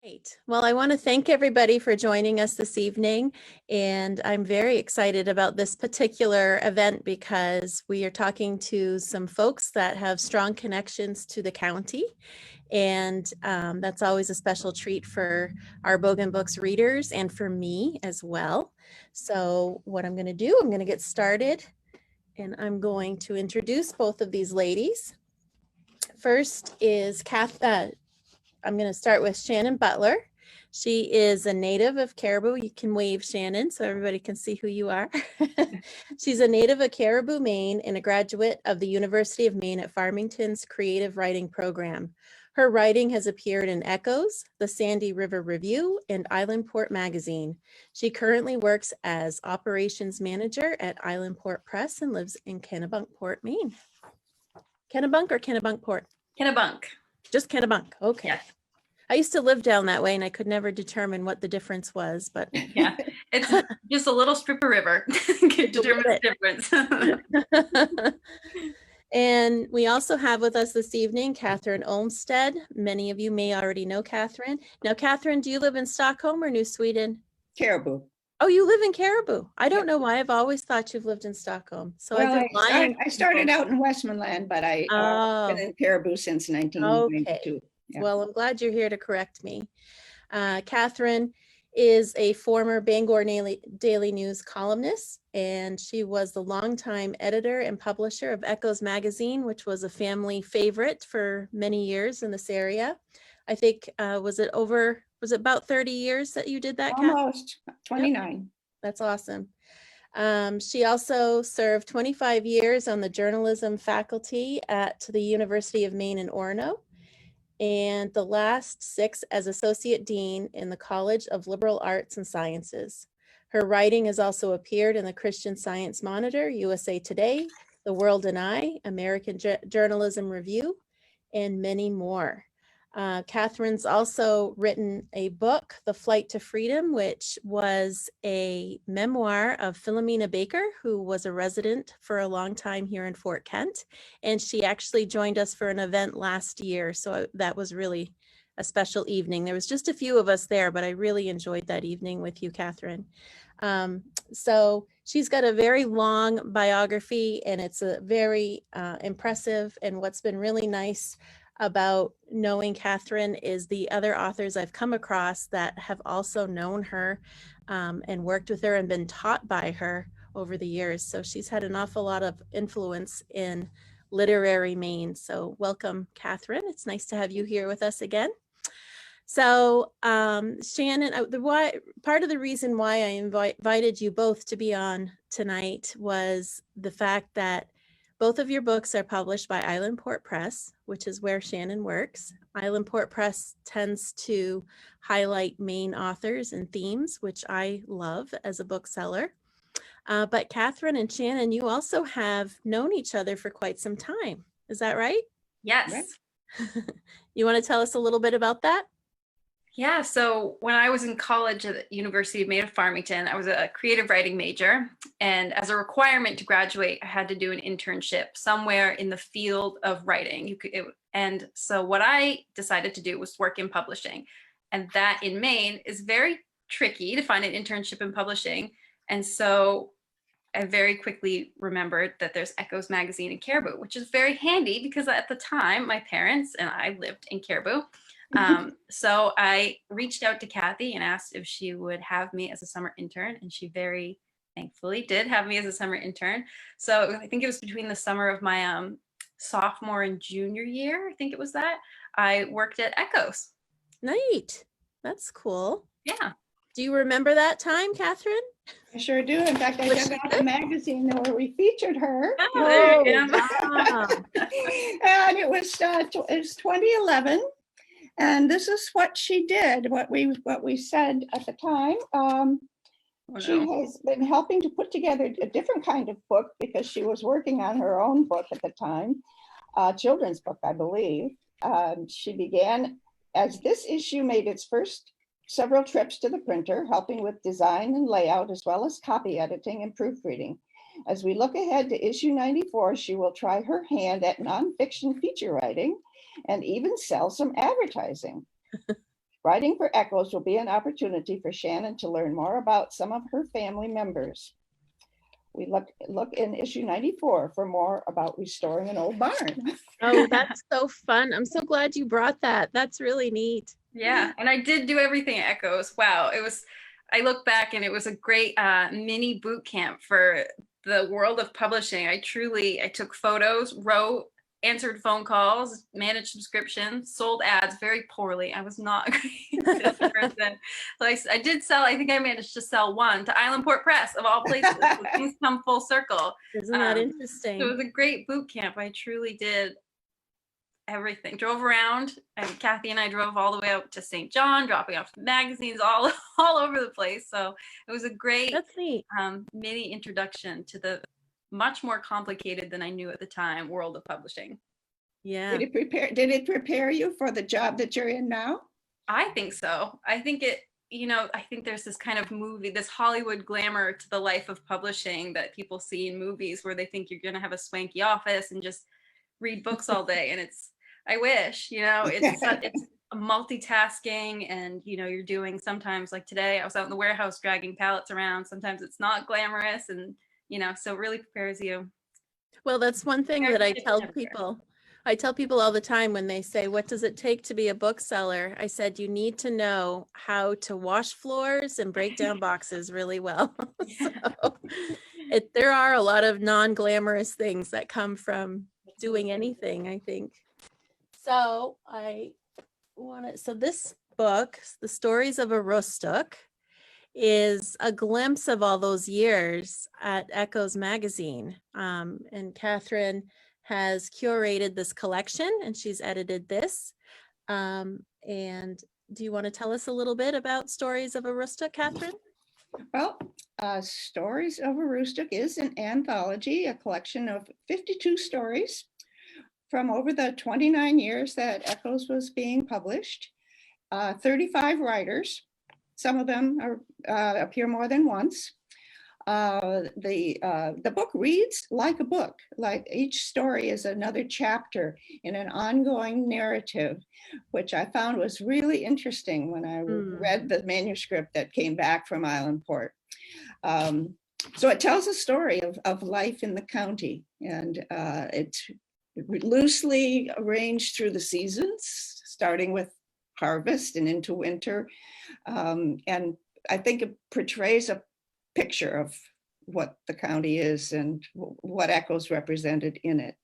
Great. Well, I want to thank everybody for joining us this evening, and I'm very excited about this particular event because we are talking to some folks that have strong connections to the county, and that's always a special treat for our Bogan Books readers and for me as well. So what I'm going to do, I'm going to get started, and I'm going to introduce both of these ladies. First is I'm going to start with Shannon Butler. She is a native of Caribou. You can wave, Shannon, so everybody can see who you are. She's a native of Caribou, Maine, and a graduate of the University of Maine at Farmington's Creative Writing Program. Her writing has appeared in Echoes, the Sandy River Review, and Island Port Magazine. She currently works as operations manager at Island Port Press and lives in Kennebunkport, Maine. Kennebunk or Kennebunkport? Kennebunk. Just Kennebunk, okay. Yes. I used to live down that way and I could never determine what the difference was, but. Yeah, it's just a little strip of river. Can determine the difference. And we also have with us this evening, Kathryn Olmstead. Many of you may already know Kathryn. Now, Kathryn, do you live in Stockholm or New Sweden? Caribou. Oh, you live in Caribou. I don't know why I've always thought you've lived in Stockholm. So Well, I started out in Westmoreland, but I've been in Caribou since 1992. Okay. Yeah. Well, I'm glad you're here to correct me. Kathryn is a former Bangor Daily News columnist, and she was the longtime editor and publisher of Echoes magazine, which was a family favorite for many years in this area. I think, was it about 30 years that you did that? Almost 29. Yep. That's awesome. She also served 25 years on the journalism faculty at the University of Maine in Orono, and the last 6 as associate dean in the College of Liberal Arts and Sciences. Her writing has also appeared in the Christian Science Monitor, USA Today, The World and I, American Journalism Review, and many more. Kathryn's also written a book, The Flight to Freedom, which was a memoir of Philomena Baker, who was a resident for a long time here in Fort Kent. And she actually joined us for an event last year. So that was really a special evening. There was just a few of us there, but I really enjoyed that evening with you, Kathryn. So she's got a very long biography, and it's a very impressive. And what's been really nice about knowing Kathryn is the other authors I've come across that have also known her and worked with her and been taught by her over the years. So she's had an awful lot of influence in literary Maine. So welcome, Kathryn. It's nice to have you here with us again. So Shannon, part of the reason why I invited you both to be on tonight was the fact that both of your books are published by Island Port Press, which is where Shannon works. Island Port Press tends to highlight Maine authors and themes, which I love as a bookseller. But Kathryn and Shannon, you also have known each other for quite some time. Is that right? Yes. Right. You want to tell us a little bit about that? Yeah, so when I was in college at the University of Maine at Farmington, I was a creative writing major. And as a requirement to graduate, I had to do an internship somewhere in the field of writing. And so what I decided to do was work in publishing. And that in Maine is very tricky to find an internship in publishing. And so I very quickly remembered that there's Echoes magazine in Caribou, which is very handy because at the time, my parents and I lived in Caribou. So I reached out to Kathy and asked if she would have me as a summer intern, and she very thankfully did have me as a summer intern. So I think it was between the summer of my sophomore and junior year, I think it was that, I worked at Echoes. Neat. That's cool. Yeah. Do you remember that time, Kathryn? I sure do. In fact, I dug out the magazine where we featured her. Oh, there you go. Wow. And it was 2011. And this is what she did, what we said at the time. She has been helping to put together a different kind of book because she was working on her own book at the time, children's book, I believe. She began, as this issue made its first several trips to the printer, helping with design and layout, as well as copy editing and proofreading. As we look ahead to issue 94, she will try her hand at nonfiction feature writing and even sell some advertising. Writing for Echoes will be an opportunity for Shannon to learn more about some of her family members. We look in issue 94 for more about restoring an old barn. Oh, that's so fun. I'm so glad you brought that. That's really neat. Yeah, and I did do everything at Echoes. Wow, I look back and it was a great mini boot camp for the world of publishing. I took photos, wrote, answered phone calls, managed subscriptions, sold ads very poorly. I was not a great salesperson. So I did sell, I think I managed to sell one to Islandport Press of all places. So things come full circle. Isn't that interesting? So it was a great boot camp. I truly did everything. Drove around, and Kathy and I drove all the way out to St. John, dropping off magazines all over the place. So it was a great That's neat. mini introduction to the much more complicated than I knew at the time world of publishing. Yeah. Did it prepare you for the job that you're in now? I think so. I think I think there's this kind of movie, this Hollywood glamour to the life of publishing that people see in movies where they think you're going to have a swanky office and just read books all day. And I wish, it's multitasking, and, you're doing, sometimes like today, I was out in the warehouse dragging pallets around. Sometimes it's not glamorous, and, so it really prepares you. Well, that's one thing that I tell people. I tell people all the time when they say, what does it take to be a bookseller? I said, you need to know how to wash floors and break down boxes really well. So there are a lot of non-glamorous things that come from doing anything, I think. So so this book, The Stories of Arostok, is a glimpse of all those years at Echoes magazine. And Kathryn has curated this collection, and she's edited this. And do you want to tell us a little bit about Stories of Arostok, Kathryn? Well, Stories of Arostok is an anthology, a collection of 52 stories from over the 29 years that Echoes was being published. 35 writers. Some of them appear more than once. The book reads like a book, like each story is another chapter in an ongoing narrative, which I found was really interesting when I read the manuscript that came back from Islandport. So it tells a story of life in the county, and it's loosely arranged through the seasons, starting with harvest and into winter. And I think it portrays a picture of what the county is and what Echoes represented in it.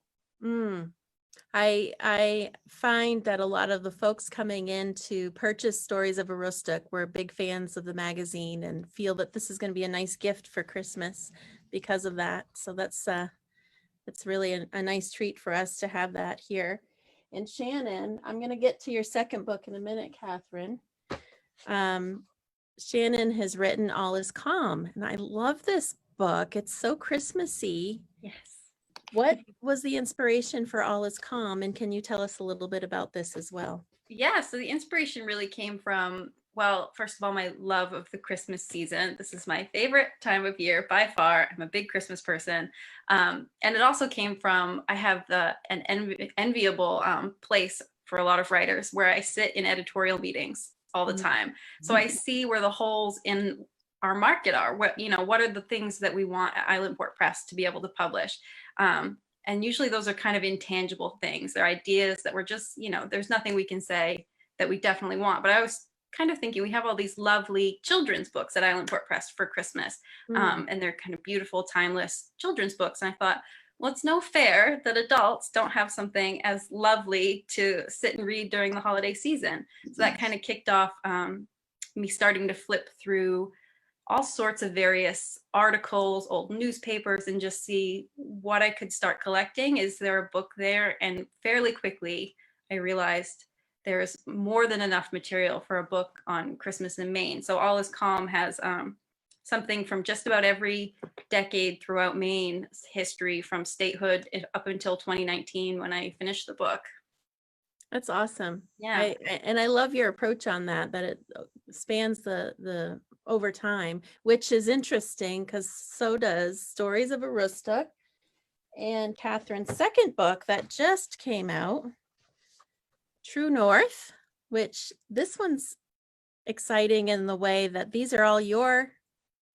I find that a lot of the folks coming in to purchase Stories of Arostok were big fans of the magazine and feel that this is going to be a nice gift for Christmas because of that. So that's really a nice treat for us to have that here. And Shannon, I'm going to get to your second book in a minute, Kathryn. Shannon has written All is Calm, and I love this book. It's so Christmassy. Yes. What was the inspiration for All is Calm, and can you tell us a little bit about this as well? Yeah, so the inspiration really came from, well, first of all, my love of the Christmas season. This is my favorite time of year by far. I'm a big Christmas person. And it also came from, I have an enviable place for a lot of writers where I sit in editorial meetings all the time. So I see where the holes in our market are. What are the things that we want at Islandport Press to be able to publish? And usually those are kind of intangible things. They're ideas that we're just, there's nothing we can say that we definitely want. But I was kind of thinking, we have all these lovely children's books at Islandport Press for Christmas. And they're kind of beautiful, timeless children's books. And I thought, well, it's no fair that adults don't have something as lovely to sit and read during the holiday season. So that kind of kicked off me starting to flip through all sorts of various articles, old newspapers, and just see what I could start collecting. Is there a book there? And fairly quickly, I realized there's more than enough material for a book on Christmas in Maine. So All is Calm has something from just about every decade throughout Maine's history, from statehood up until 2019 when I finished the book. That's awesome. Yeah. And I love your approach on that it spans the over time, which is interesting because so does Stories of Arostok. And Kathryn's second book that just came out, True North, which this one's exciting in the way that these are all your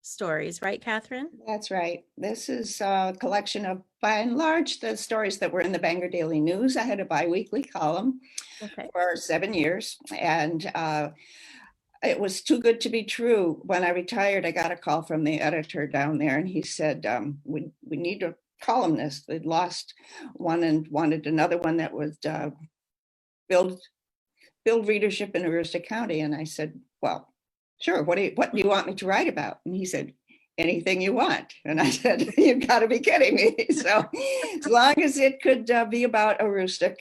stories, right, Kathryn? That's right. This is a collection of, by and large, the stories that were in the Bangor Daily News. I had a biweekly column Okay. for 7 years, and it was too good to be true. When I retired, I got a call from the editor down there, and he said, we need a columnist. They'd lost one and wanted another one that would build readership in Aroostook County. And I said, well, sure, what do you want me to write about? And he said, anything you want. And I said, you've got to be kidding me. So as long as it could be about Aroostook,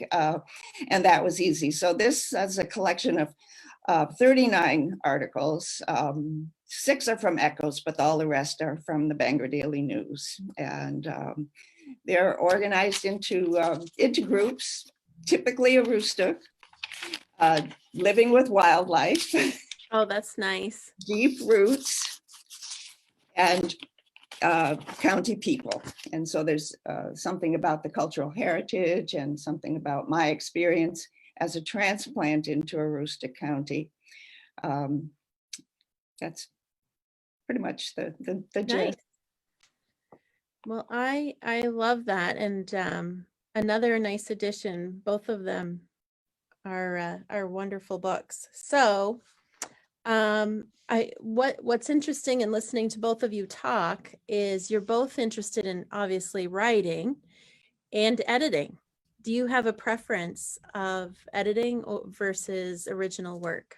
and that was easy. So this is a collection of 39 articles. 6 are from Echoes, but all the rest are from the Bangor Daily News. And they're organized into groups, typically Aroostook, living with wildlife. Oh, that's nice. Deep roots, and county people. And so there's something about the cultural heritage and something about my experience as a transplant into Aroostook County. That's pretty much the Nice. gist. Well, I love that, and another nice addition. Both of them are wonderful books. So, what's interesting in listening to both of you talk is you're both interested in obviously writing and editing. Do you have a preference of editing versus original work?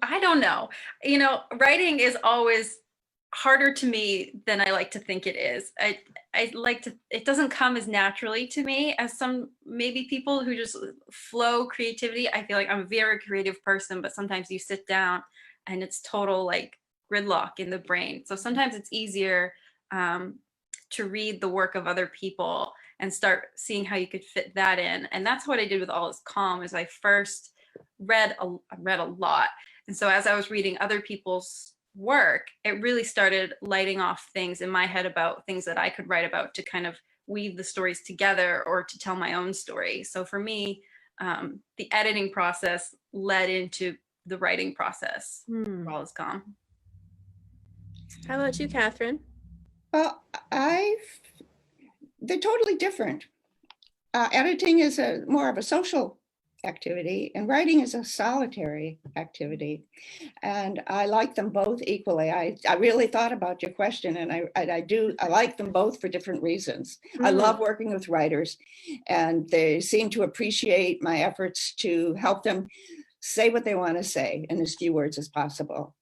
I don't know. You know, writing is always harder to me than I like to think it is. I like to, it doesn't come as naturally to me as some maybe people who just flow creativity. I feel like I'm a very creative person, but sometimes you sit down and it's total like gridlock in the brain. So sometimes it's easier to read the work of other people and start seeing how you could fit that in. And that's what I did with All Is Calm. Is I first read a lot. And so as I was reading other people's work, it really started lighting off things in my head about things that I could write about to kind of weave the stories together or to tell my own story. So for me, the editing process led into the writing process for All Is Calm. How about you, Kathryn? Well, they're totally different. Editing is more of a social activity, and writing is a solitary activity. And I like them both equally. I really thought about your question, and I like them both for different reasons. I love working with writers, and they seem to appreciate my efforts to help them say what they want to say in as few words as possible.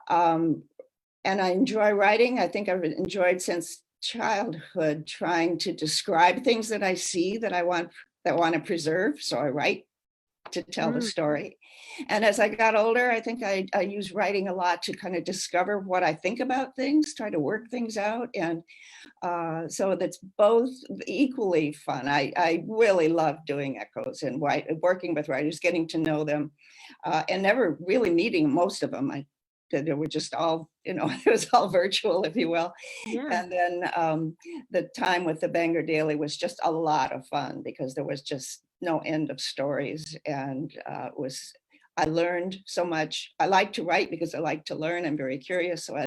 And I enjoy writing. I think I've enjoyed since childhood trying to describe things that I see that I want to preserve. So I write to tell the story. And as I got older, I think I use writing a lot to kind of discover what I think about things, try to work things out. And so that's both equally fun. I really love doing Echoes and working with writers, getting to know them, and never really meeting most of them. They were just all, it was all virtual, if you will. Yeah. And then the time with the Bangor Daily was just a lot of fun because there was just no end of stories. And I learned so much. I like to write because I like to learn. I'm very curious. So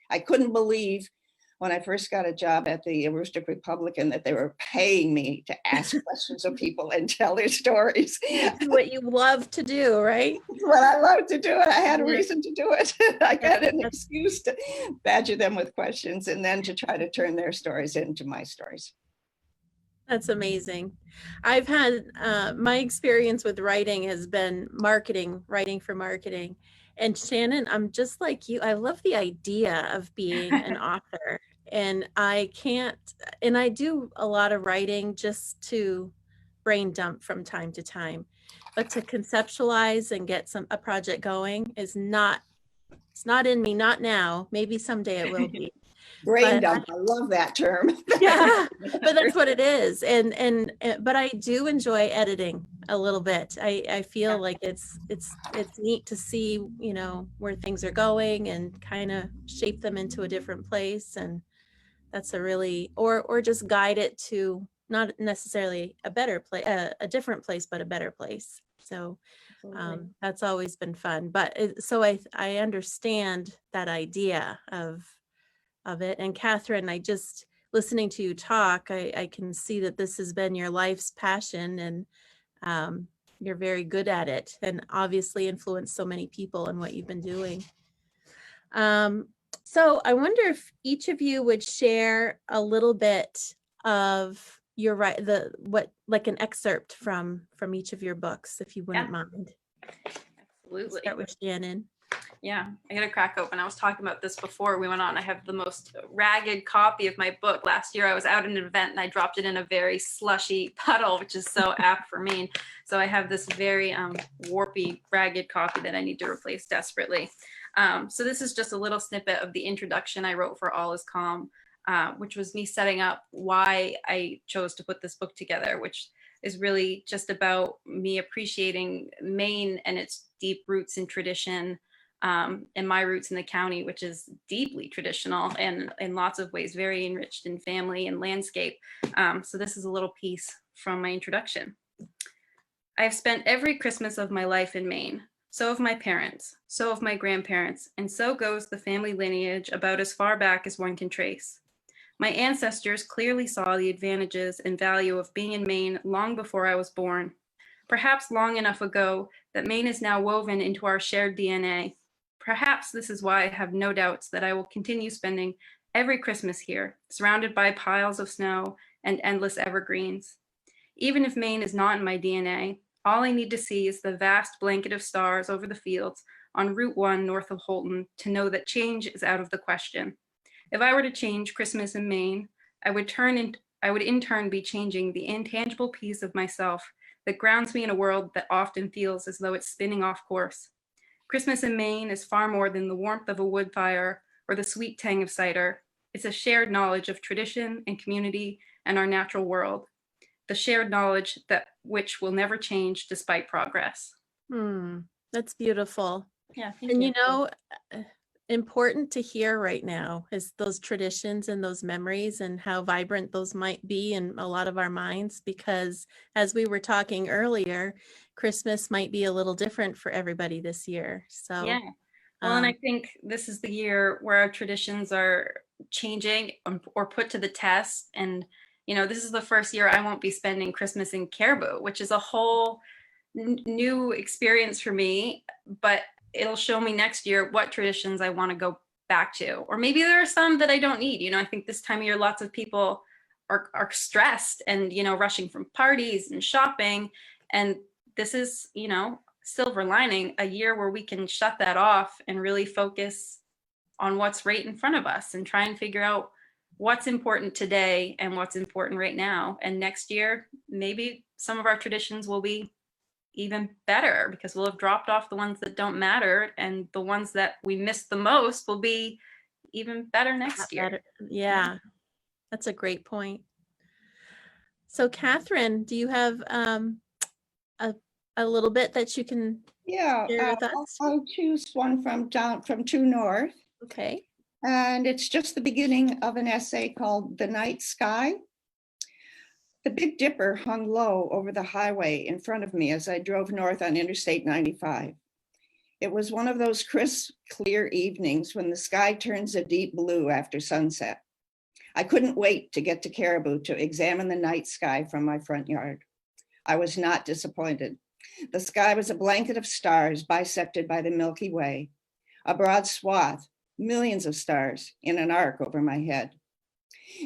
I couldn't believe when I first got a job at the Aroostook Republican that they were paying me to ask questions of people and tell their stories. What you love to do, right? What I love to do it. I had a reason to do it. I had an excuse to badger them with questions and then to try to turn their stories into my stories. That's amazing. I've had my experience with writing has been writing for marketing. And Shannon, I'm just like you. I love the idea of being an author, and I do a lot of writing just to brain dump from time to time, but to conceptualize and get a project going it's not in me, not now. Maybe someday it will be. Brain dump, I love that term. Yeah, but that's what it is. But I do enjoy editing a little bit. I feel like it's neat to see, where things are going and kind of shape them into a different place. And that's a really, or just guide it to not necessarily a better place, a different place, but a better place. So that's always been fun. But so I understand that idea of it. And Kathryn, I just listening to you talk, I can see that this has been your life's passion, and you're very good at it, and obviously influenced so many people in what you've been doing. So I wonder if each of you would share a little bit of your like an excerpt from each of your books, if you wouldn't mind. Absolutely. Start with Shannon. Yeah, I got to crack open. I was talking about this before we went on. I have the most ragged copy of my book. Last year I was out at an event and I dropped it in a very slushy puddle, which is so apt for Maine. So I have this very warpy, ragged copy that I need to replace desperately. So this is just a little snippet of the introduction I wrote for All is Calm, which was me setting up why I chose to put this book together, which is really just about me appreciating Maine and its deep roots in tradition, and my roots in the county, which is deeply traditional and in lots of ways very enriched in family and landscape. So this is a little piece from my introduction. I have spent every Christmas of my life in Maine. So have my parents, so have my grandparents, and so goes the family lineage about as far back as one can trace. My ancestors clearly saw the advantages and value of being in Maine long before I was born, perhaps long enough ago that Maine is now woven into our shared DNA. Perhaps this is why I have no doubts that I will continue spending every Christmas here, surrounded by piles of snow and endless evergreens. Even if Maine is not in my DNA, all I need to see is the vast blanket of stars over the fields on Route 1 north of Holton to know that change is out of the question. If I were to change Christmas in Maine, I would in turn be changing the intangible piece of myself that grounds me in a world that often feels as though it's spinning off course. Christmas in Maine is far more than the warmth of a wood fire or the sweet tang of cider. It's a shared knowledge of tradition and community and our natural world. The shared knowledge that which will never change despite progress. That's beautiful. Yeah, and you know, important to hear right now is those traditions and those memories and how vibrant those might be in a lot of our minds, because as we were talking earlier, Christmas might be a little different for everybody this year. So yeah. Well, and I think this is the year where our traditions are changing or put to the test. And you know, this is the first year I won't be spending Christmas in Caribou, which is a whole new experience for me, but it'll show me next year what traditions I want to go back to. Or maybe there are some that I don't need. You know, I think this time of year, lots of people are stressed and, you know, rushing from parties and shopping. And this is, you know, silver lining, a year where we can shut that off and really focus on what's right in front of us and try and figure out what's important today and what's important right now. And next year, maybe some of our traditions will be even better because we'll have dropped off the ones that don't matter, and the ones that we miss the most will be even better next year. Yeah, that's a great point. So Kathryn, do you have a little bit that you can share with us? I'll choose one from True North. Okay. And it's just the beginning of an essay called The Night Sky. The Big Dipper hung low over the highway in front of me as I drove north on Interstate 95. It was one of those crisp, clear evenings when the sky turns a deep blue after sunset. I couldn't wait to get to Caribou to examine the night sky from my front yard. I was not disappointed. The sky was a blanket of stars bisected by the Milky Way, a broad swath, millions of stars in an arc over my head.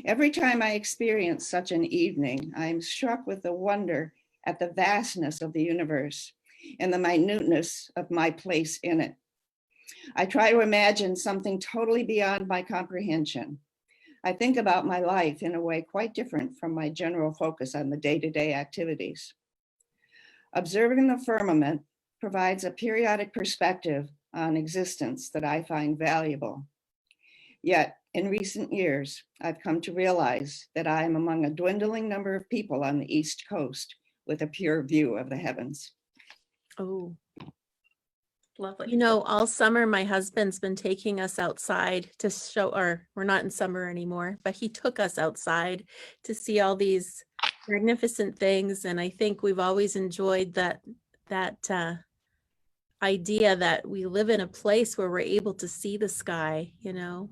Every time I experience such an evening, I am struck with the wonder at the vastness of the universe and the minuteness of my place in it. I try to imagine something totally beyond my comprehension. I think about my life in a way quite different from my general focus on the day-to-day activities. Observing the firmament provides a periodic perspective on existence that I find valuable. Yet, in recent years, I've come to realize that I am among a dwindling number of people on the East Coast with a pure view of the heavens. Oh, lovely. You know, all summer, my husband's been taking us outside to show, or we're not in summer anymore, but he took us outside to see all these magnificent things. And I think we've always enjoyed that idea that we live in a place where we're able to see the sky, you know,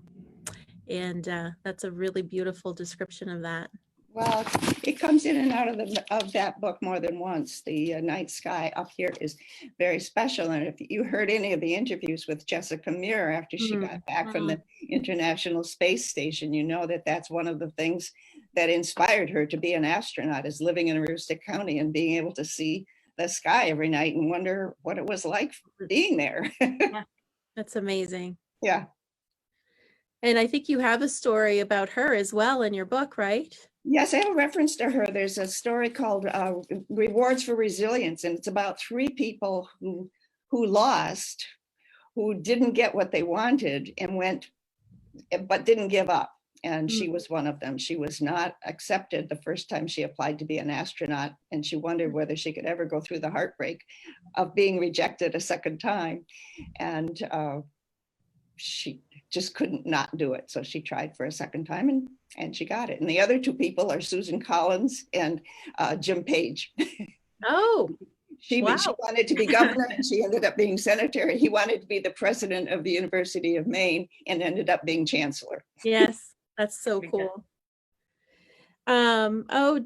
and that's a really beautiful description of that. Well, it comes in and out of that book more than once. The night sky up here is very special. And if you heard any of the interviews with Jessica Meir after she got back from the International Space Station, you know that that's one of the things that inspired her to be an astronaut, is living in Aroostook County and being able to see the sky every night and wonder what it was like being there. Yeah, that's amazing. Yeah. And I think you have a story about her as well in your book, right? Yes, I have a reference to her. There's a story called Rewards for Resilience, and it's about 3 people who lost, who didn't get what they wanted and went, but didn't give up. And she was one of them. She was not accepted the first time she applied to be an astronaut, and she wondered whether she could ever go through the heartbreak of being rejected a second time. And she just couldn't not do it. So she tried for a second time and she got it. And the other 2 people are Susan Collins and Jim Page. Oh, she wanted to be governor and she ended up being senator. He wanted to be the president of the University of Maine and ended up being chancellor. yes, that's so cool. Oh,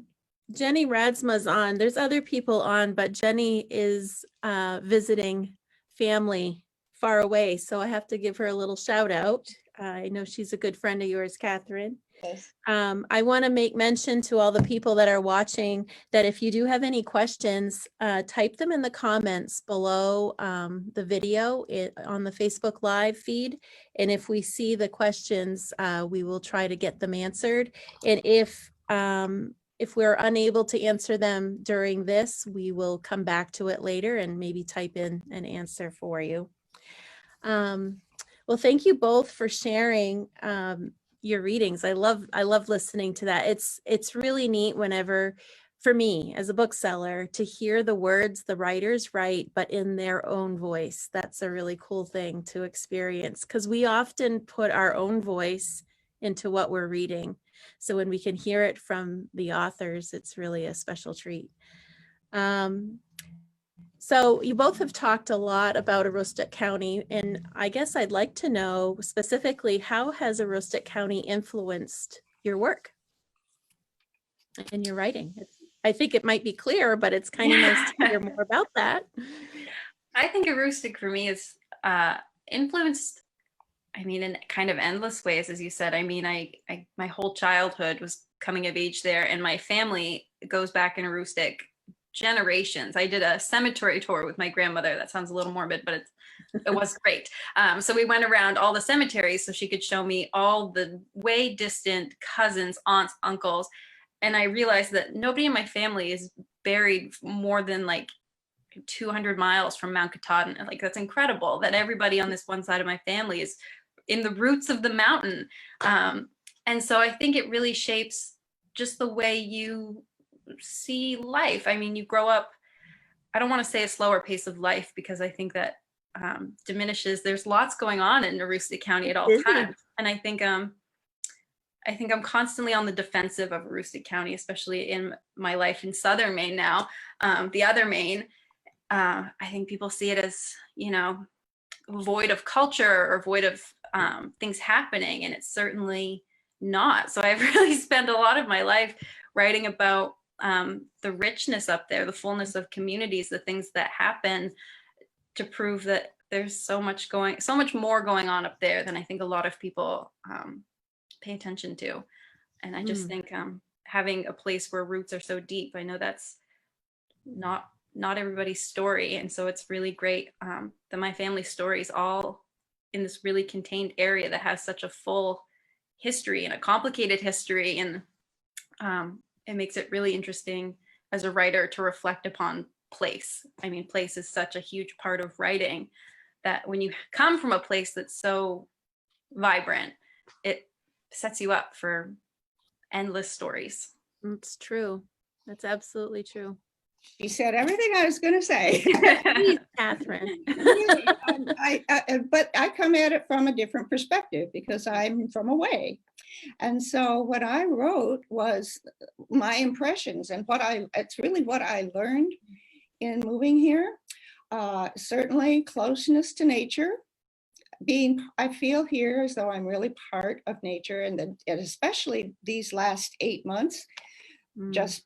Jenny Radsma's on. There's other people on, but Jenny is visiting family far away, so I have to give her a little shout out. I know she's a good friend of yours, Kathryn. Yes. I want to make mention to all the people that are watching that if you do have any questions, type them in the comments below the video on the Facebook Live feed. And if we see the questions, we will try to get them answered. And if we're unable to answer them during this, we will come back to it later and maybe type in an answer for you. Well, thank you both for sharing your readings. I love listening to that. It's really neat whenever, for me as a bookseller, to hear the words the writers write, but in their own voice. That's a really cool thing to experience, because we often put our own voice into what we're reading. So when we can hear it from the authors, it's really a special treat. So you both have talked a lot about Aroostook County, and I guess I'd like to know specifically, how has Aroostook County influenced your work and your writing? I think it might be clear, but it's kind of nice to hear more about that. I think Aroostook for me is influenced, I mean, in kind of endless ways, as you said. I mean, my whole childhood was coming of age there, and my family goes back in Aroostook generations. I did a cemetery tour with my grandmother. That sounds a little morbid, but it was great. So we went around all the cemeteries so she could show me all the way distant cousins, aunts, uncles. And I realized that nobody in my family is buried more than like 200 miles from Mount Katahdin. Like, that's incredible that everybody on this one side of my family is in the roots of the mountain. And so I think it really shapes just the way you see life. I mean, you grow up, I don't want to say a slower pace of life, because I think that diminishes. There's lots going on in Aroostook County at all times. And I think I'm constantly on the defensive of Aroostook County, especially in my life in southern Maine now. The other Maine, I think people see it as, you know, void of culture or void of things happening, and it's certainly not. So I've really spent a lot of my life writing about the richness up there, the fullness of communities, the things that happen, to prove that there's so much more going on up there than I think a lot of people pay attention to. And I just think having a place where roots are so deep, I know that's not everybody's story. And so it's really great that my family's story is all in this really contained area that has such a full history and a complicated history. And it makes it really interesting as a writer to reflect upon place. I mean, place is such a huge part of writing, that when you come from a place that's so vibrant, it sets you up for endless stories. It's true. That's absolutely true. She said everything I was going to say. Please, Kathryn. Really, but I come at it from a different perspective because I'm from away. And so what I wrote was my impressions and it's really what I learned in moving here. Certainly closeness to nature. I feel here as though I'm really part of nature, and especially these last 8 months, just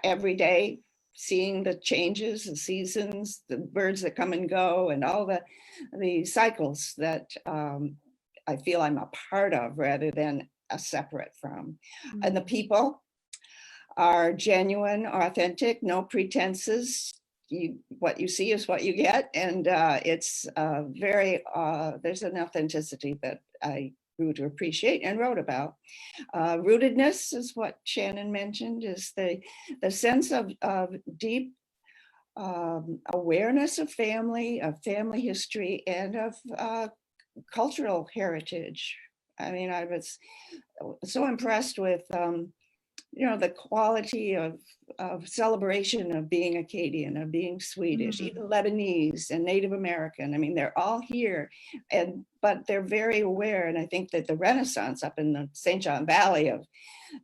every day seeing the changes, the seasons, the birds that come and go, and all the cycles that I feel I'm a part of rather than a separate from. And the people are genuine, authentic, no pretenses. What you see is what you get, and it's there's an authenticity that I grew to appreciate and wrote about. Rootedness is what Shannon mentioned, is the sense of deep awareness of family history, and of cultural heritage. I mean, I was so impressed with the quality of celebration of being Acadian, of being Swedish, even Lebanese and Native American. I mean, they're all here, but they're very aware. And I think that the Renaissance up in the St. John Valley of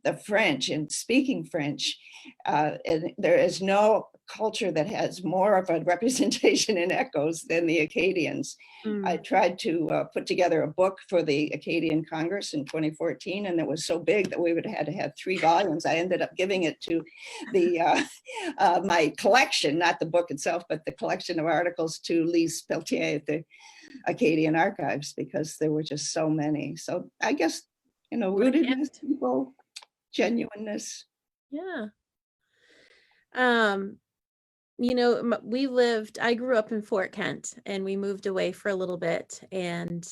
the French and speaking French, and there is no culture that has more of a representation in echoes than the Acadians. I tried to put together a book for the Acadian Congress in 2014, and it was so big that we would have had to have 3 volumes. I ended up giving it to the my collection, not the book itself, but the collection of articles, to Lise Pelletier at the Acadian Archives, because there were just so many. So I guess, rootedness, people, genuineness. Yeah. I grew up in Fort Kent, and we moved away for a little bit, and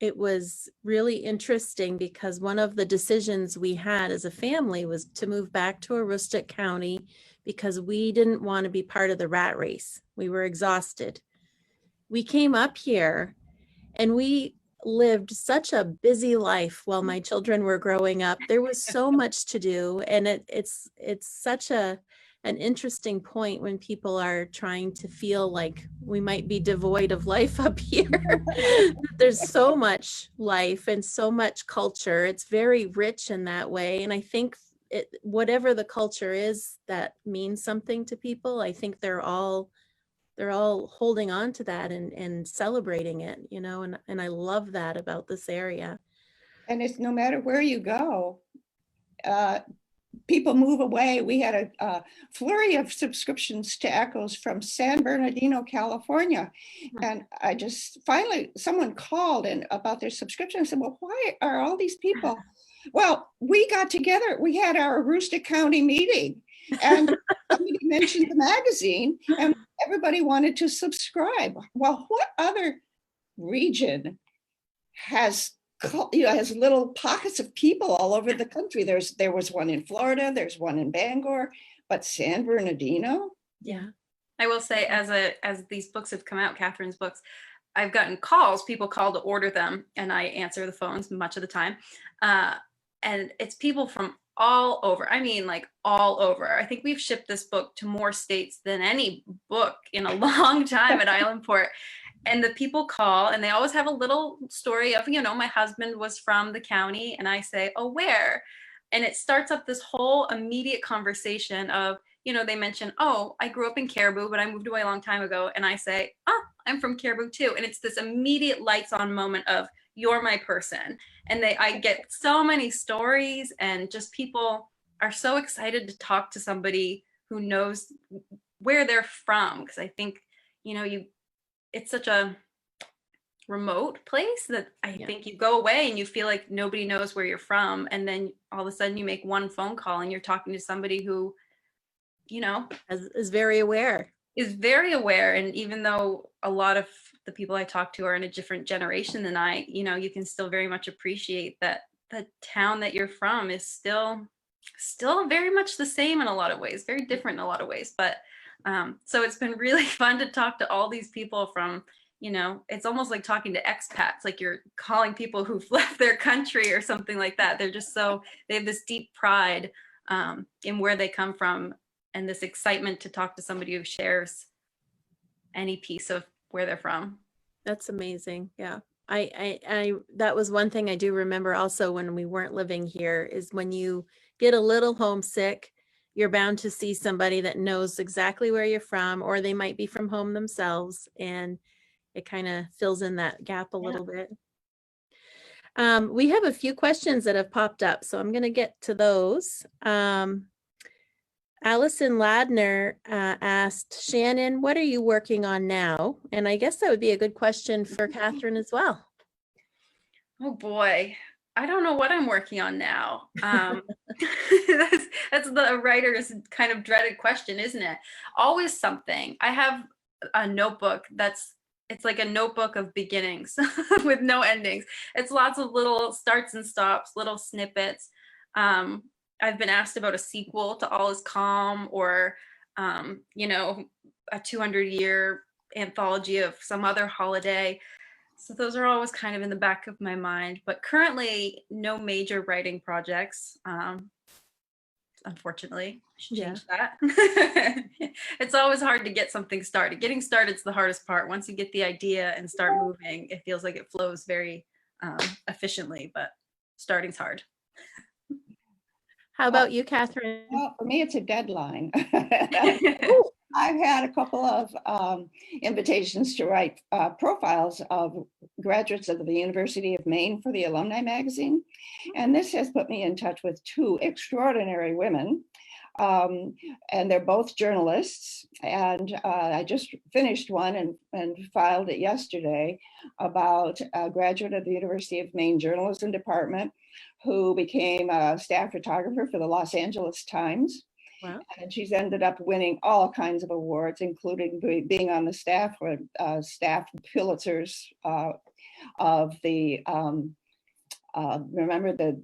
it was really interesting because one of the decisions we had as a family was to move back to Aroostook County because we didn't want to be part of the rat race. We were exhausted. We came up here and we lived such a busy life while my children were growing up. There was so much to do, and it's such an interesting point when people are trying to feel like we might be devoid of life up here. There's so much life and so much culture. It's very rich in that way. And I think whatever the culture is that means something to people, I think they're all holding on to that and celebrating it, and I love that about this area. And it's no matter where you go, people move away. We had a flurry of subscriptions to Echoes from San Bernardino, California. And I just finally, someone called about their subscription. I said, well, why are all these people? Well, we got together. We had our Aroostook County meeting, and somebody mentioned the magazine, and everybody wanted to subscribe. Well, what other region has little pockets of people all over the country? There was one in Florida, there's one in Bangor, but San Bernardino? Yeah. I will say, as these books have come out, Kathryn's books, I've gotten calls, people call to order them, and I answer the phones much of the time. And it's people from all over. I mean, like all over. I think we've shipped this book to more states than any book in a long time at Islandport. And the people call, and they always have a little story of, my husband was from the county, and I say, oh, where? And it starts up this whole immediate conversation of, they mention, oh, I grew up in Caribou, but I moved away a long time ago. And I say, oh, I'm from Caribou too. And it's this immediate lights on moment of, you're my person. And I get so many stories, and just people are so excited to talk to somebody who knows where they're from. Because I think, it's such a remote place that I think you go away and you feel like nobody knows where you're from. And then all of a sudden you make one phone call and you're talking to somebody who, is very aware. And even though a lot of the people I talk to are in a different generation than I, you can still very much appreciate that the town that you're from is still very much the same in a lot of ways, very different in a lot of ways. But so it's been really fun to talk to all these people from, it's almost like talking to expats, like you're calling people who've left their country or something like that. They're just they have this deep pride in where they come from, and this excitement to talk to somebody who shares any piece of where they're from. That's amazing. Yeah. I that was one thing I do remember also when we weren't living here, is when you get a little homesick, you're bound to see somebody that knows exactly where you're from, or they might be from home themselves, and it kind of fills in that gap a little bit. We have a few questions that have popped up, so I'm going to get to those. Allison Ladner asked, Shannon, what are you working on now? And I guess that would be a good question for Kathryn as well. Oh boy, I don't know what I'm working on now. That's the writer's kind of dreaded question, isn't it? Always something. I have a notebook it's like a notebook of beginnings with no endings. It's lots of little starts and stops, little snippets. I've been asked about a sequel to All Is Calm, or, you know, a 200-year anthology of some other holiday. So those are always kind of in the back of my mind, but currently no major writing projects. Unfortunately, I should change that. It's always hard to get something started. Getting started is the hardest part. Once you get the idea and start moving, it feels like it flows very efficiently, but starting's hard. How about you, Kathryn? Well, for me, it's a deadline. I've had a couple of invitations to write profiles of graduates of the University of Maine for the Alumni Magazine. And this has put me in touch with two extraordinary women. And they're both journalists. And I just finished one and filed it yesterday about a graduate of the University of Maine Journalism Department who became a staff photographer for the Los Angeles Times. Wow. And she's ended up winning all kinds of awards, including being on the staff for staff Pulitzers of the, remember the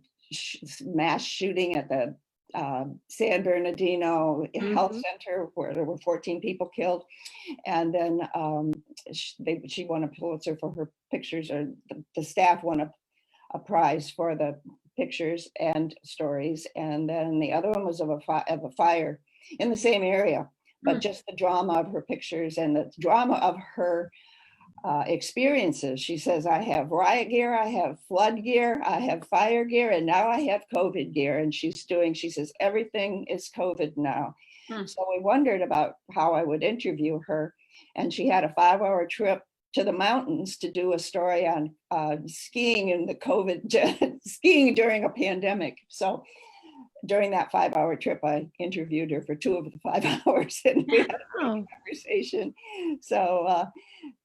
mass shooting at the San Bernardino Health Center where there were 14 people killed. And then she won a Pulitzer for her pictures, or the staff won a prize for the pictures and stories. And then the other one was of a fire in the same area, but just the drama of her pictures and the drama of her experiences. She says, I have riot gear, I have flood gear, I have fire gear, and now I have COVID gear. And she says, everything is COVID now. So we wondered about how I would interview her. And she had a 5-hour trip to the mountains to do a story on skiing in the COVID, skiing during a pandemic. So during that 5-hour trip, I interviewed her for 2 of the 5 hours, and we had a conversation. So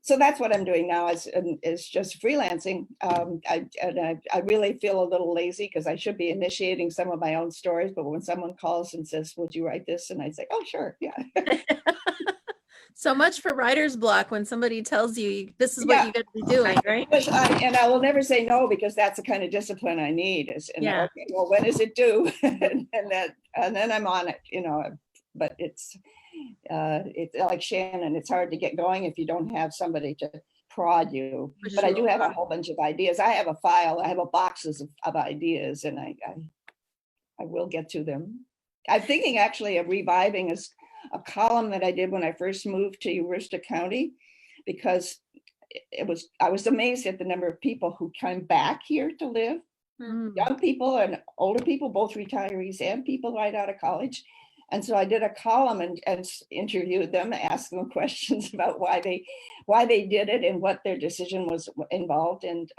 that's what I'm doing now, is just freelancing. I really feel a little lazy because I should be initiating some of my own stories, but when someone calls and says, would you write this? And I say, oh, sure, yeah. So much for writer's block when somebody tells you this is what you got to be doing, right? And I will never say no, because that's the kind of discipline I need. Okay, well, when is it due? and then I'm on it, you know. But it's like Shannon, it's hard to get going if you don't have somebody to prod you. But I do have a whole bunch of ideas. I have a file, I have a boxes of ideas, and I will get to them. I'm thinking actually of reviving a column that I did when I first moved to Aroostook County, because I was amazed at the number of people who came back here to live, young people and older people, both retirees and people right out of college. And so I did a column and interviewed them, asked them questions about why they did it and what their decision was involved. And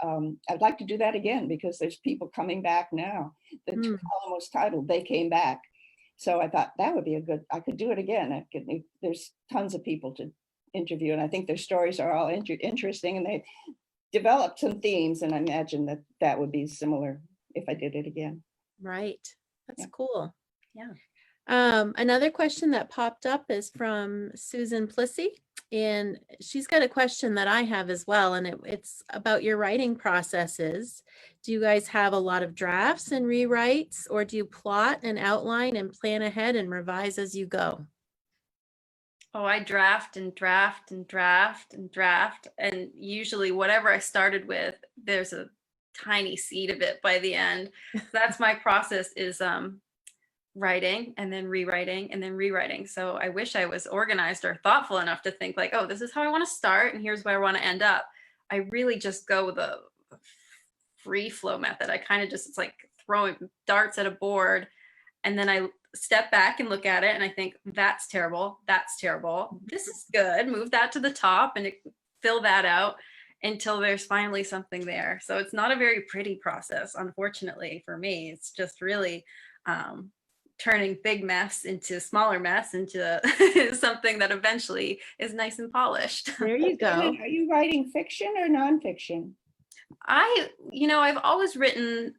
I'd like to do that again, because there's people coming back now. The column was titled, They Came Back. So I thought that would be I could do it again. There's tons of people to interview, and I think their stories are all interesting, and they developed some themes, and I imagine that would be similar if I did it again. Right. That's cool. Yeah. Another question that popped up is from Susan Plissy, and she's got a question that I have as well, and it's about your writing processes. Do you guys have a lot of drafts and rewrites, or do you plot and outline and plan ahead and revise as you go? Oh, I draft and draft and draft and draft, and usually whatever I started with, there's a tiny seed of it by the end. That's my process, is writing and then rewriting and then rewriting. So I wish I was organized or thoughtful enough to think like, oh, this is how I want to start and here's where I want to end up. I really just go with the free flow method. I kind of just, it's like throwing darts at a board, and then I step back and look at it and I think, that's terrible, that's terrible, this is good, move that to the top and fill that out until there's finally something there. So it's not a very pretty process, unfortunately for me. It's just really turning big mess into smaller mess into something that eventually is nice and polished. There you go. Are you writing fiction or nonfiction? I've always written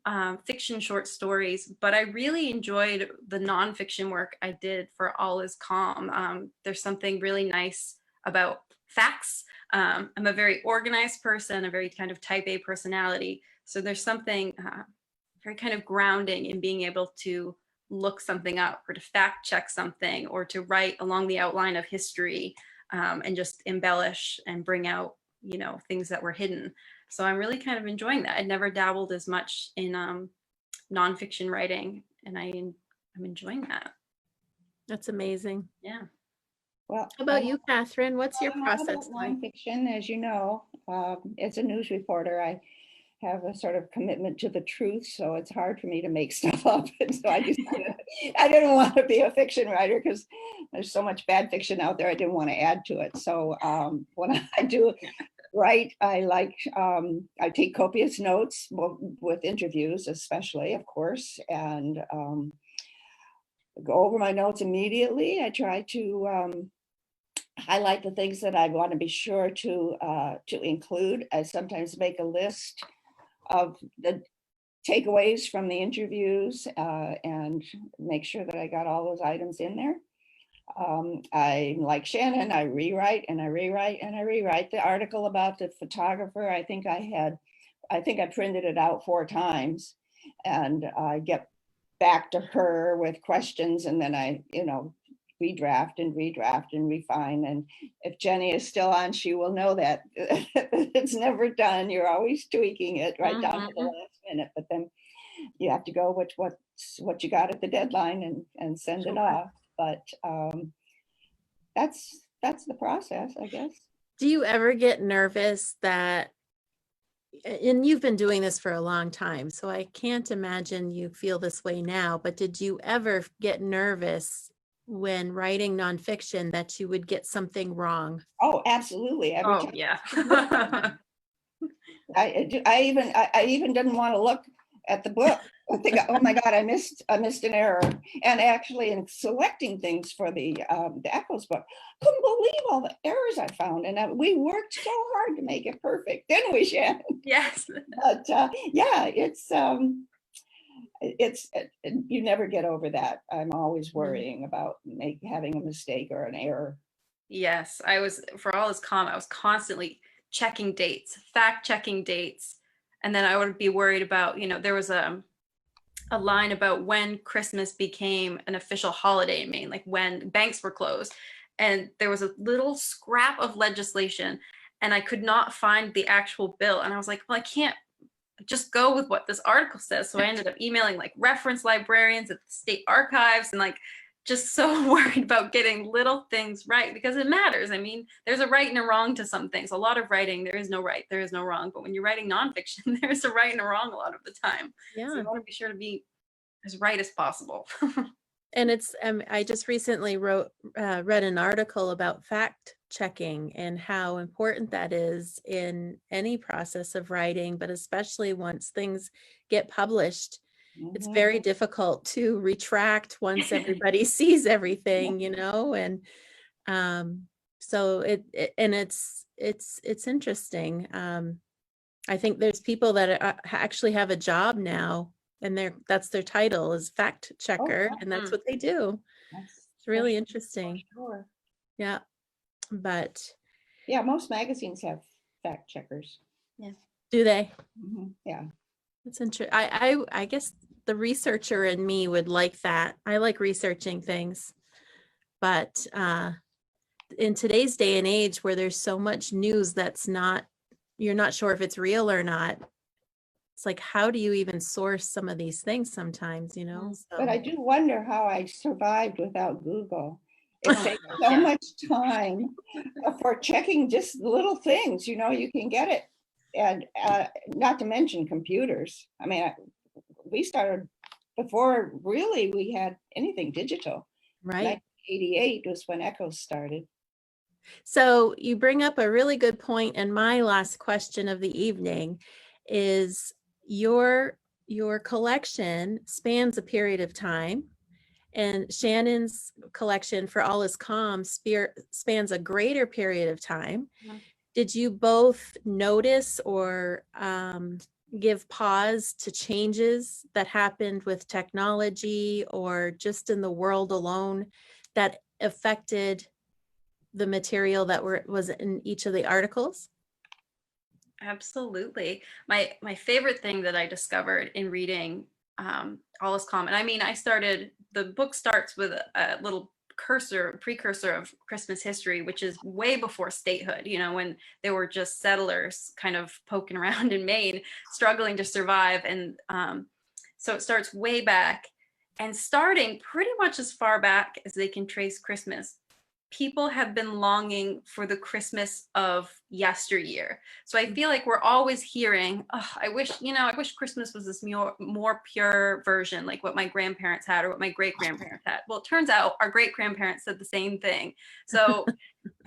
fiction short stories, but I really enjoyed the nonfiction work I did for All Is Calm. There's something really nice about facts. I'm a very organized person, a very kind of type A personality. So there's something very kind of grounding in being able to look something up or to fact check something or to write along the outline of history and just embellish and bring out, things that were hidden. So I'm really kind of enjoying that. I'd never dabbled as much in nonfiction writing, and I'm enjoying that. That's amazing. Yeah. Well, How about you, Kathryn? What's your about process like? nonfiction, as you know, as a news reporter, I have a sort of commitment to the truth, so it's hard for me to make stuff up. And so I didn't want to be a fiction writer because there's so much bad fiction out there. I didn't want to add to it. So when I do write, I take copious notes with interviews, especially, of course, and go over my notes immediately. I try to highlight the things that I want to be sure to include. I sometimes make a list of the takeaways from the interviews and make sure that I got all those items in there. I, like Shannon, I rewrite and I rewrite and I rewrite. The article about the photographer, I think I printed it out 4 times, and I get back to her with questions, and then I, redraft and refine. And if Jenny is still on, she will know that it's never done. You're always tweaking it right down to the last minute, but then you have to go with what you got at the deadline and send it off. But that's the process, I guess. Do you ever get nervous that, and you've been doing this for a long time, so I can't imagine you feel this way now, but did you ever get nervous when writing nonfiction that you would get something wrong? Oh, absolutely. Every time. Yeah. I even didn't want to look at the book. I think, oh my God, I missed an error. And actually, in selecting things for the Echoes book, couldn't believe all the errors I found. And we worked so hard to make it perfect, didn't we, Shannon? Yes. But yeah, it's you never get over that. I'm always worrying about having a mistake or an error. Yes, for All Is Calm, I was constantly checking dates, fact checking dates. And then I would be worried about, there was a line about when Christmas became an official holiday in Maine, like when banks were closed. And there was a little scrap of legislation and I could not find the actual bill. And I was like, well, I can't just go with what this article says. So I ended up emailing like reference librarians at the state archives and like just so worried about getting little things right because it matters. I mean, there's a right and a wrong to some things. A lot of writing, there is no right, there is no wrong. But when you're writing nonfiction, there's a right and a wrong a lot of the time. Yeah. So you want to be sure to be as right as possible. And it's, I just recently read an article about fact checking and how important that is in any process of writing, but especially once things get published. It's very difficult to retract once everybody sees everything, and so it's interesting. I think there's people that actually have a job now, and that's their title is fact checker, and that's what they do. It's really interesting. Sure. Yeah, but yeah, most magazines have fact checkers. Yeah. Do they? Yeah. It's interesting. I guess the researcher in me would like that. I like researching things, but in today's day and age where there's so much news that's you're not sure if it's real or not, it's like, how do you even source some of these things sometimes, you know? But I So, do wonder how I survived without Google. It takes so Yeah. much time for checking just little things, you know, you can get it. And not to mention computers. I mean, we started before really we had anything digital. right. 1988 was when Echoes started. So you bring up a really good point, and my last question of the evening is your collection spans a period of time, and Shannon's collection, For All Is Calm, spans a greater period of time. Mhm. Did you both notice or give pause to changes that happened with technology or just in the world alone that affected the material that was in each of the articles? Absolutely. My favorite thing that I discovered in reading All Is Calm, and I mean, the book starts with a little precursor of Christmas history, which is way before statehood, you know, when there were just settlers kind of poking around in Maine, struggling to survive. And so it starts way back, and starting pretty much as far back as they can trace Christmas. People have been longing for the Christmas of yesteryear. So I feel like we're always hearing, oh, I wish Christmas was this more pure version, like what my grandparents had or what my great grandparents had. Well, it turns out our great grandparents said the same thing. So,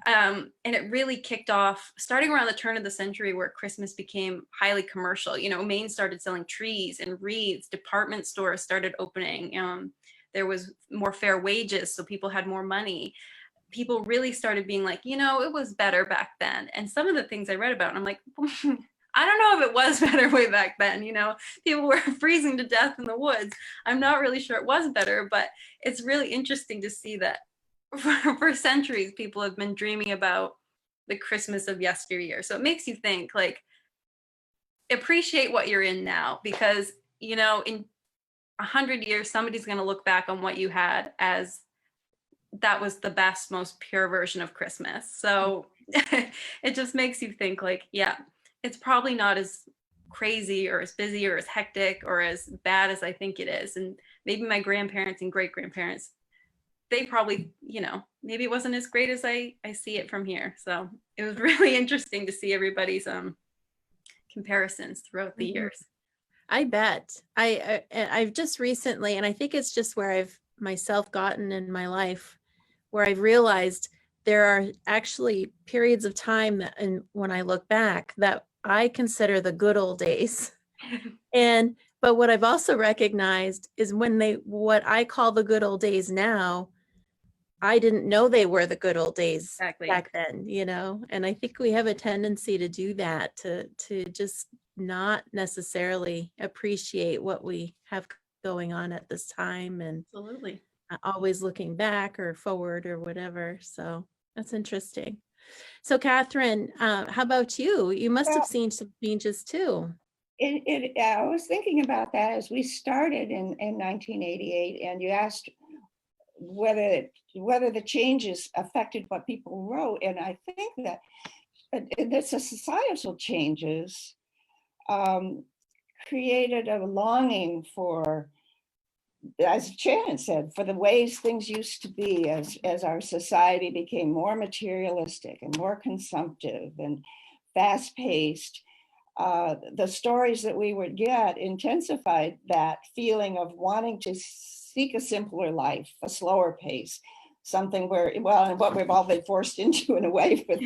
and it really kicked off starting around the turn of the century, where Christmas became highly commercial. You know, Maine started selling trees and wreaths, department stores started opening. There was more fair wages, so people had more money. People really started being like, you know, it was better back then. And some of the things I read about, and I'm like, I don't know if it was better way back then. You know, people were freezing to death in the woods. I'm not really sure it was better, but it's really interesting to see that for centuries, people have been dreaming about the Christmas of yesteryear. So it makes you think, like, appreciate what you're in now, because, you know, in 100 years, somebody's going to look back on what you had as that was the best, most pure version of Christmas. So it just makes you think, like, yeah, it's probably not as crazy or as busy or as hectic or as bad as I think it is. And maybe my grandparents and great grandparents, they probably, you know, maybe it wasn't as great as I see it from here. So it was really interesting to see everybody's comparisons throughout the years. I bet. I've just recently, and I think it's just where I've myself gotten in my life, where I've realized there are actually periods of time that, and when I look back, that I consider the good old days. But what I've also recognized is what I call the good old days now, I didn't know they were the good old days Exactly. back then, you know? And I think we have a tendency to do that, to just not necessarily appreciate what we have going on at this time, and Absolutely. always looking back or forward or whatever. So that's interesting. So Kathryn, how about you? You must have seen some changes too. I was thinking about that as we started in 1988, and you asked whether the changes affected what people wrote, and I think that it's the societal changes created a longing for, as Shannon said, for the ways things used to be as our society became more materialistic and more consumptive and fast-paced. The stories that we would get intensified that feeling of wanting to seek a simpler life, a slower pace, something where, well, and what we've all been forced into in a way with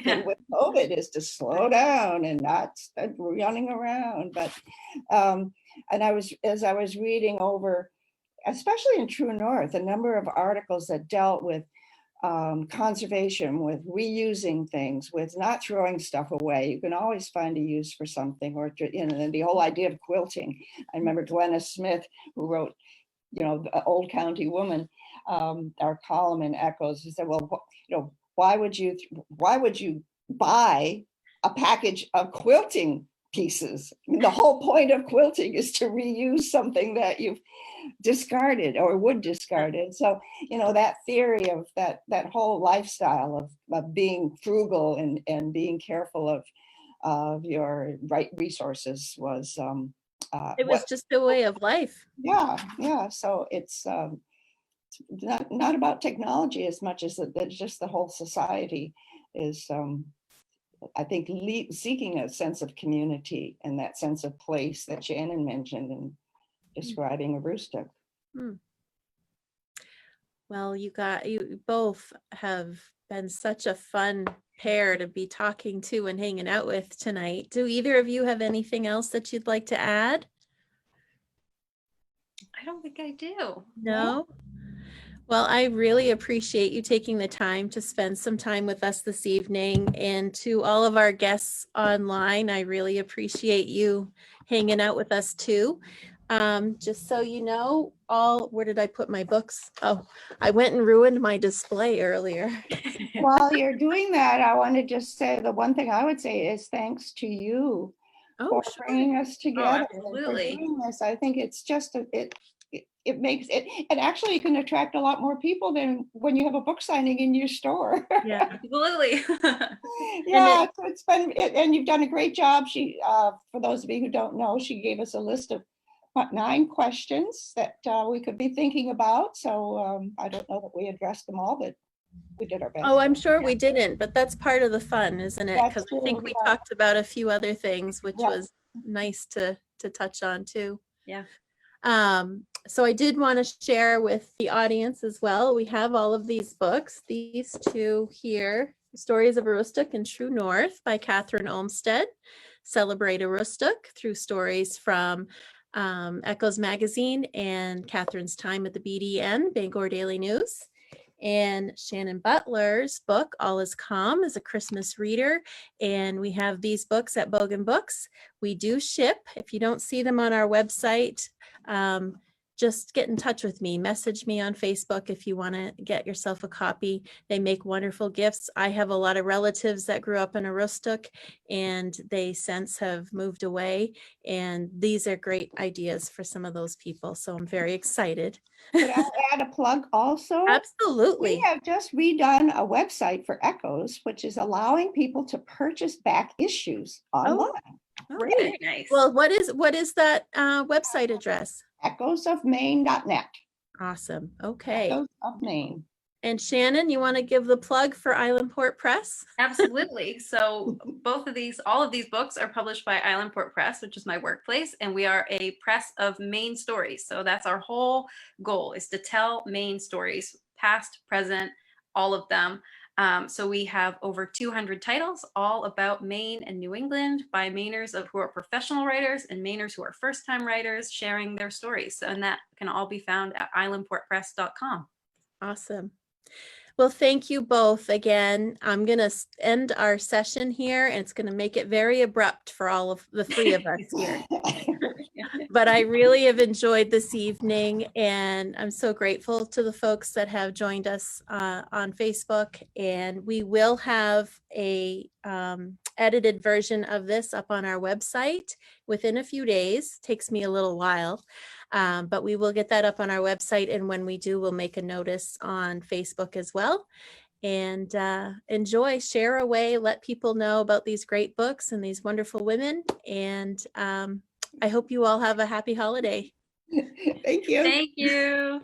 COVID is to slow down and not running around. But and as I was reading over, especially in True North, a number of articles that dealt with conservation, with reusing things, with not throwing stuff away. You can always find a use for something, or, you know, the whole idea of quilting. I remember Glenna Smith, who wrote, you know, the Old County Woman, our column in Echoes, who said, well, you know, why would you buy a package of quilting pieces? I mean, the whole point of quilting is to reuse something that you've discarded or would discard it. So, you know, that theory of that whole lifestyle of being frugal and being careful of your right resources was It was just a way of life. Yeah. So it's not about technology as much as it's just the whole society is, I think, seeking a sense of community and that sense of place that Shannon mentioned in describing Aroostook. Well, you both have been such a fun pair to be talking to and hanging out with tonight. Do either of you have anything else that you'd like to add? I don't think I do. No? Well, I really appreciate you taking the time to spend some time with us this evening. And to all of our guests online, I really appreciate you hanging out with us too. Just so you know, where did I put my books? Oh, I went and ruined my display earlier. While you're doing that, I want to just say the one thing I would say is thanks to you for bringing us together and for doing this. I think it's just it makes it, and actually you can attract a lot more people than when you have a book signing in your store. Yeah, absolutely. Yeah, so it's been, and you've done a great job. She, for those of you who don't know, she gave us a list of 9 questions that we could be thinking about. So I don't know that we addressed them all, but we did our best. Oh, I'm sure we didn't, but that's part of the fun, isn't it? Because I think we talked about a few other things, which was nice to touch on too. Yeah. So I did want to share with the audience as well. We have all of these books, these 2 here, Stories of Arostok and True North by Kathryn Olmstead, Celebrate Aroostook through stories from Echoes Magazine and Kathryn's time at the BDN, Bangor Daily News. And Shannon Butler's book, All is Calm, is a Christmas reader. And we have these books at Bogan Books. We do ship. If you don't see them on our website, just get in touch with me. Message me on Facebook if you want to get yourself a copy. They make wonderful gifts. I have a lot of relatives that grew up in Aroostook and they since have moved away. And these are great ideas for some of those people. So I'm very excited. Could I add a plug also? Absolutely. We have just redone a website for Echoes, which is allowing people to purchase back issues online. Great. Very nice. Well, what is that website address? Echoesofmaine.net. Awesome. Okay. Echoes of Maine. And Shannon, you want to give the plug for Islandport Press? Absolutely. So all of these books are published by Islandport Press, which is my workplace, and we are a press of Maine stories. So that's our whole goal, is to tell Maine stories, past, present, all of them. So we have over 200 titles, all about Maine and New England by Mainers who are professional writers and Mainers who are first-time writers sharing their stories. And that can all be found at islandportpress.com. Awesome. Well, thank you both again. I'm going to end our session here, and it's going to make it very abrupt for all of the 3 of us here. But I really have enjoyed this evening, and I'm so grateful to the folks that have joined us on Facebook. And we will have a edited version of this up on our website within a few days. Takes me a little while, but we will get that up on our website. And when we do, we'll make a notice on Facebook as well. And enjoy, share away, let people know about these great books and these wonderful women. And I hope you all have a happy holiday. Thank you. Thank you.